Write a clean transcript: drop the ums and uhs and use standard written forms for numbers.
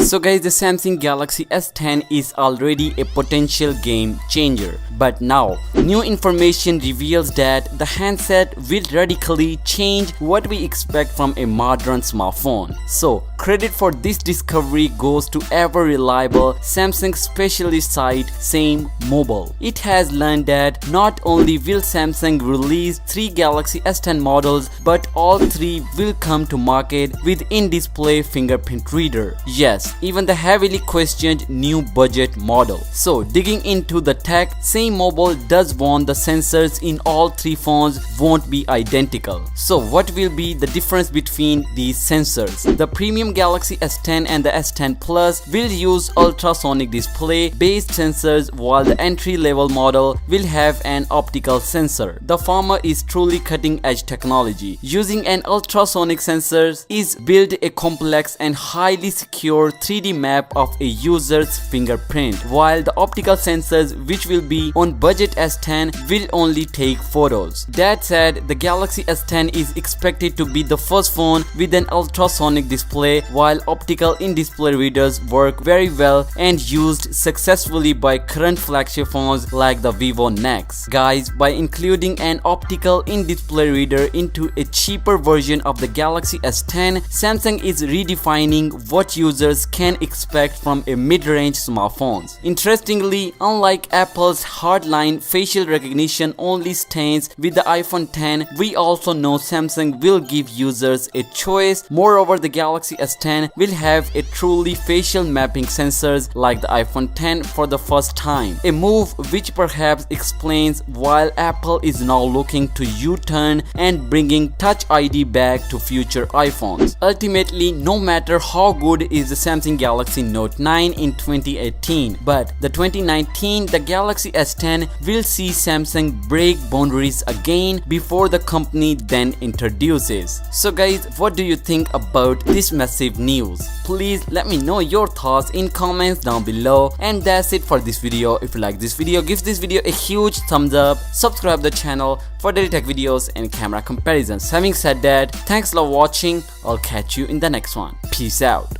So guys, the Samsung Galaxy S10 is already a potential game changer. But now, new information reveals that the handset will radically change what we expect from a modern smartphone. So, credit for this discovery goes to ever reliable Samsung specialist site Same Mobile. It has learned that not only will Samsung release 3 Galaxy S10 models, but all 3 will come to market with in-display fingerprint reader. Yes, even the heavily questioned new budget model. So, digging into the tech, Same Mobile does warn the sensors in all 3 phones won't be identical. So what will be the difference between these sensors? The premium Galaxy S10 and the S10 Plus will use ultrasonic display based sensors, while the entry-level model will have an optical sensor. The former is truly cutting-edge technology. Using an ultrasonic sensor is build a complex and highly secure 3D map of a user's fingerprint, while the optical sensors, which will be on budget S10, will only take photos. That said, the Galaxy S10 is expected to be the first phone with an ultrasonic display, while optical in-display readers work very well and used successfully by current flagship phones like the Vivo Nex. Guys, by including an optical in-display reader into a cheaper version of the Galaxy S10, Samsung is redefining what users can expect from a mid-range smartphones. Interestingly, unlike Apple's hardline facial recognition only stands with the iPhone 10, we also know Samsung will give users a choice. Moreover, the Galaxy S10 will have a truly facial mapping sensors like the iPhone 10 for the first time, a move which perhaps explains why Apple is now looking to U-turn and bringing Touch ID back to future iPhones. Ultimately, no matter how good is the Samsung Galaxy Note 9 in 2018, but the 2019 the Galaxy S10 will see Samsung break boundaries again before the company then introduces. So guys, what do you think about this massive news? Please let me know your thoughts in comments down below. And that's it for this video. If you like this video, give this video a huge thumbs up, subscribe the channel for daily tech videos and camera comparisons. Having said that, thanks for watching. I'll catch you in the next one. Peace out.